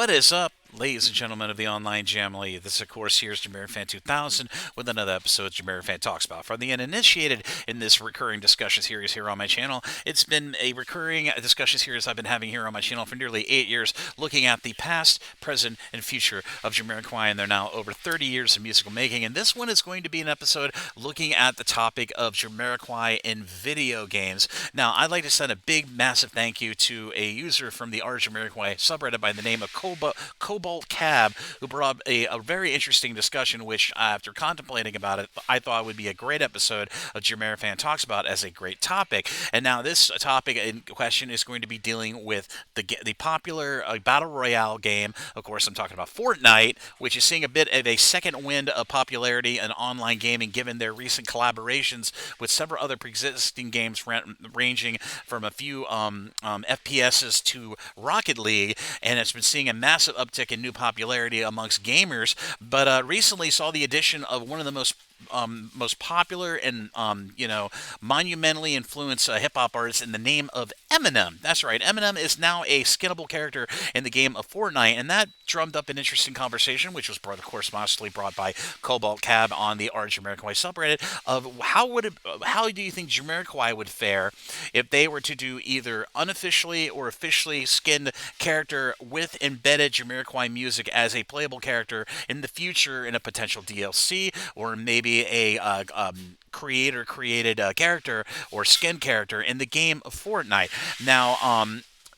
What is up, ladies and gentlemen of the online Jamily? This, of course, here's JamiroFan 2000 with another episode of JamiroFan Talks About. From the uninitiated in this recurring discussion series here on my channel, it's been a recurring discussion series I've been having here on my channel for nearly 8 years, looking at the past, present, and future of Jamiroquai, and they're now over 30 years of musical making. And this one is going to be an episode looking at the topic of Jamiroquai in video games. Now, I'd like to send a big, massive thank you to a user from the Jamiroquai subreddit by the name of CobaltCab, who brought up a very interesting discussion, which, after contemplating about it, I thought would be a great episode of JamiroFan Talks About as a great topic. And now this topic in question is going to be dealing with the popular Battle Royale game. Of course, I'm talking about Fortnite, which is seeing a bit of a second wind of popularity in online gaming, given their recent collaborations with several other pre-existing games ranging from a few FPSs to Rocket League, and it's been seeing a massive uptick in new popularity amongst gamers. But recently saw the addition of one of the most popular and monumentally influenced hip hop artists in the name of Eminem. That's right, Eminem is now a skinnable character in the game of Fortnite, and that drummed up an interesting conversation, which was brought, of course, mostly brought by CobaltCab on the Jamiroquai subreddit, of how do you think Jamiroquai would fare if they were to do either unofficially or officially skinned character with embedded Jamiroquai music as a playable character in the future in a potential DLC, or maybe a creator created character or skin character in the game of Fortnite. Now,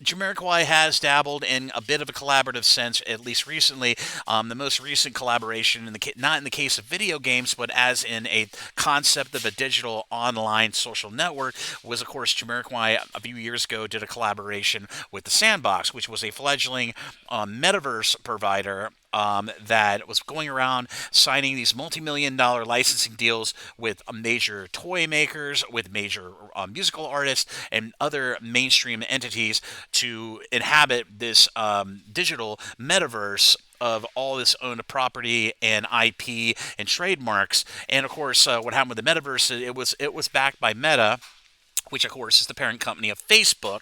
Jamiroquai has dabbled in a bit of a collaborative sense, at least recently. The most recent collaboration, not in the case of video games, but as in a concept of a digital online social network, was, of course, Jamiroquai a few years ago did a collaboration with The Sandbox, which was a fledgling metaverse provider that was going around signing these multi-million-dollar licensing deals with major toy makers, with major musical artists, and other mainstream entities to inhabit this digital metaverse of all this owned property and IP and trademarks. And of course, what happened with the metaverse? It was backed by Meta, which, of course, is the parent company of Facebook.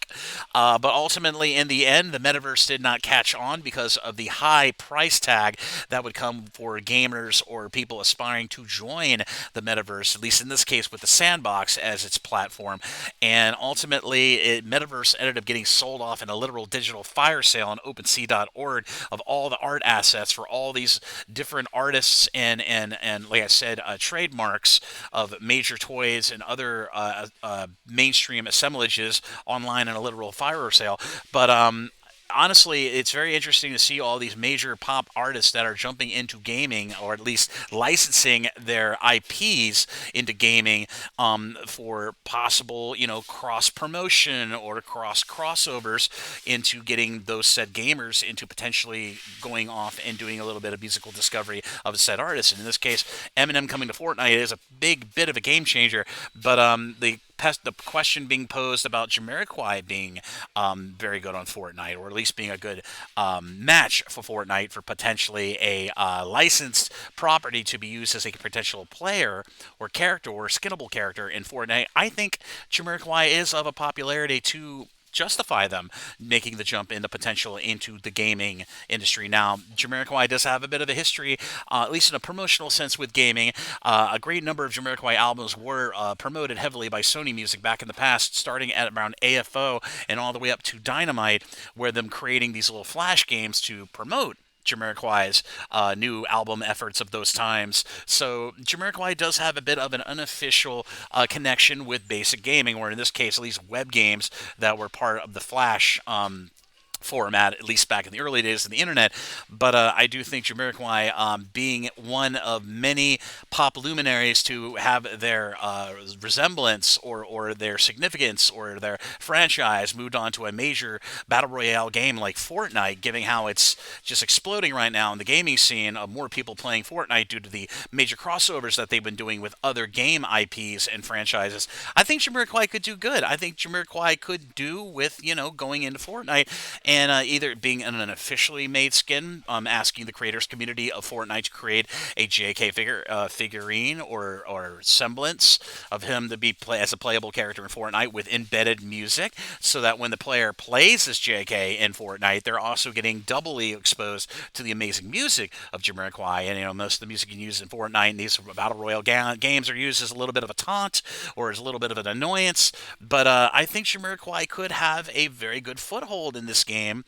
But ultimately, in the end, the metaverse did not catch on because of the high price tag that would come for gamers or people aspiring to join the metaverse, at least in this case with the Sandbox as its platform. And ultimately, metaverse ended up getting sold off in a literal digital fire sale on OpenSea.org of all the art assets for all these different artists and like I said, trademarks of major toys and other mainstream assemblages online in a literal fire sale. But honestly, it's very interesting to see all these major pop artists that are jumping into gaming, or at least licensing their IPs into gaming for possible, cross promotion or crossovers into getting those said gamers into potentially going off and doing a little bit of musical discovery of a said artist. And in this case, Eminem coming to Fortnite is a big bit of a game changer. But the question being posed about Jamiroquai being very good on Fortnite, or at least being a good match for Fortnite for potentially a licensed property to be used as a potential player or character or skinnable character in Fortnite, I think Jamiroquai is of a popularity to justify them making the jump in the potential into the gaming industry. Now, Jamiroquai does have a bit of a history, at least in a promotional sense, with gaming. A great number of Jamiroquai albums were promoted heavily by Sony Music back in the past, starting at around AFO and all the way up to Dynamite, where them creating these little flash games to promote Jamiroquai's new album efforts of those times. So Jamiroquai does have a bit of an unofficial connection with basic gaming, or in this case, at least web games that were part of the Flash format, at least back in the early days of the internet. But I do think Jamiroquai, being one of many pop luminaries to have their resemblance or their significance or their franchise moved on to a major battle royale game like Fortnite, given how it's just exploding right now in the gaming scene of more people playing Fortnite due to the major crossovers that they've been doing with other game IPs and franchises, I think Jamiroquai could do good. I think Jamiroquai could do with, going into Fortnite. and either being an officially made skin, asking the creators community of Fortnite to create a JK figurine or semblance of him to be as a playable character in Fortnite with embedded music, so that when the player plays as JK in Fortnite, they're also getting doubly exposed to the amazing music of Jamiroquai. And most of the music you can use in Fortnite in these battle royale games are used as a little bit of a taunt or as a little bit of an annoyance. But I think Jamiroquai could have a very good foothold in this game,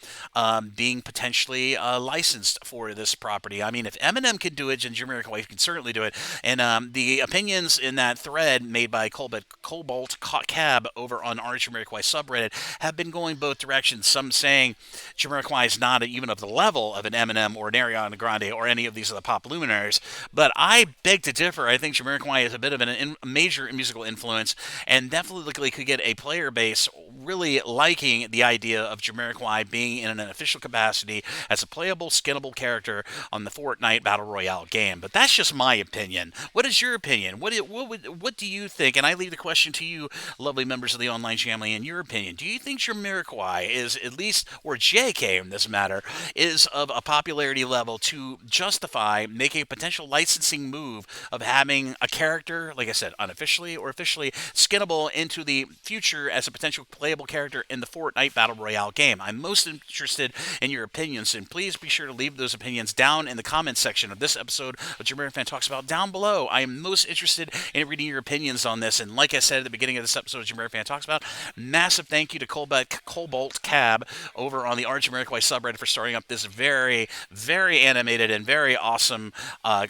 being potentially licensed for this property. I mean, if Eminem can do it, then Jamiroquai can certainly do it. And the opinions in that thread made by CobaltCab over on our Jamiroquai subreddit have been going both directions. Some saying Jamiroquai is not even of the level of an Eminem or an Ariana Grande or any of these other pop luminaries. But I beg to differ. I think Jamiroquai is a bit of a major musical influence, and definitely could get a player base really liking the idea of Jamiroquai being in an official capacity as a playable, skinnable character on the Fortnite Battle Royale game. But that's just my opinion. What is your opinion? What do you think? And I leave the question to you, lovely members of the online family, in your opinion. Do you think Jamiroquai is at least, or JK in this matter, is of a popularity level to justify making a potential licensing move of having a character, like I said, unofficially or officially skinnable into the future as a potential playable character in the Fortnite Battle Royale game? I'm most interested in your opinions, and please be sure to leave those opinions down in the comments section of this episode of JamiroFan Talks About down below. I am most interested in reading your opinions on this, and like I said at the beginning of this episode of JamiroFan Talks About, massive thank you to CobaltCab over on the Jamiroquai subreddit for starting up this very, very animated and very awesome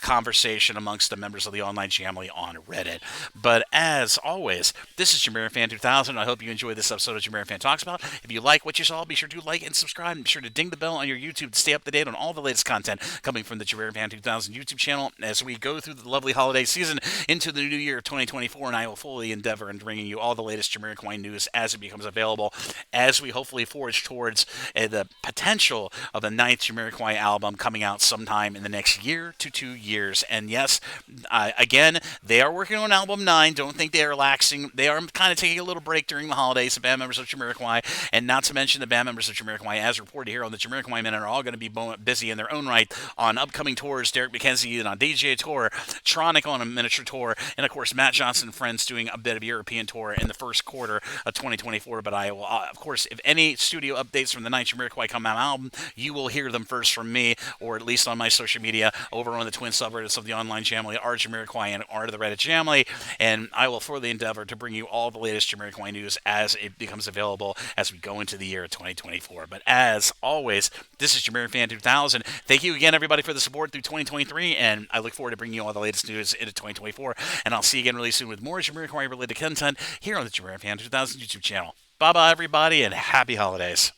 conversation amongst the members of the online family on Reddit. But as always, this is JamiroFan 2000. I hope you enjoyed this episode of JamiroFan Talks About. If you like what you saw, be sure to like and subscribe, and be sure to ding the bell on your YouTube to stay up to date on all the latest content coming from the JamiroFan 2000 YouTube channel as we go through the lovely holiday season into the new year of 2024, and I will fully endeavor in bringing you all the latest Jamiroquai news as it becomes available, as we hopefully forge towards the potential of the ninth Jamiroquai album coming out sometime in the next year to 2 years. And yes, again, they are working on album 9. Don't think they are relaxing. They are kind of taking a little break during the holidays, the band members of Jamiroquai, and not to mention the band members of Jamiroquai, as reported here on the Jamiroquai Minute, are all going to be busy in their own right on upcoming tours. Derek McKenzie on DJ tour, Tronic on a miniature tour, and of course Matt Johnson and friends doing a bit of European tour in the first quarter of 2024. But I will, of course, if any studio updates from the ninth Jamiroquai come out album, you will hear them first from me, or at least on my social media over on the twin subreddits of the online family, R Jamiroquai and R to the Reddit family. And I will further endeavor to bring you all the latest Jamiroquai news as it becomes available as we go into the year of 2024. But as always, this is JamiroFan 2000. Thank you again, everybody, for the support through 2023, and I look forward to bringing you all the latest news into 2024. And I'll see you again really soon with more Jamiroquai related content here on the JamiroFan 2000 YouTube channel. Bye-bye, everybody, and happy holidays.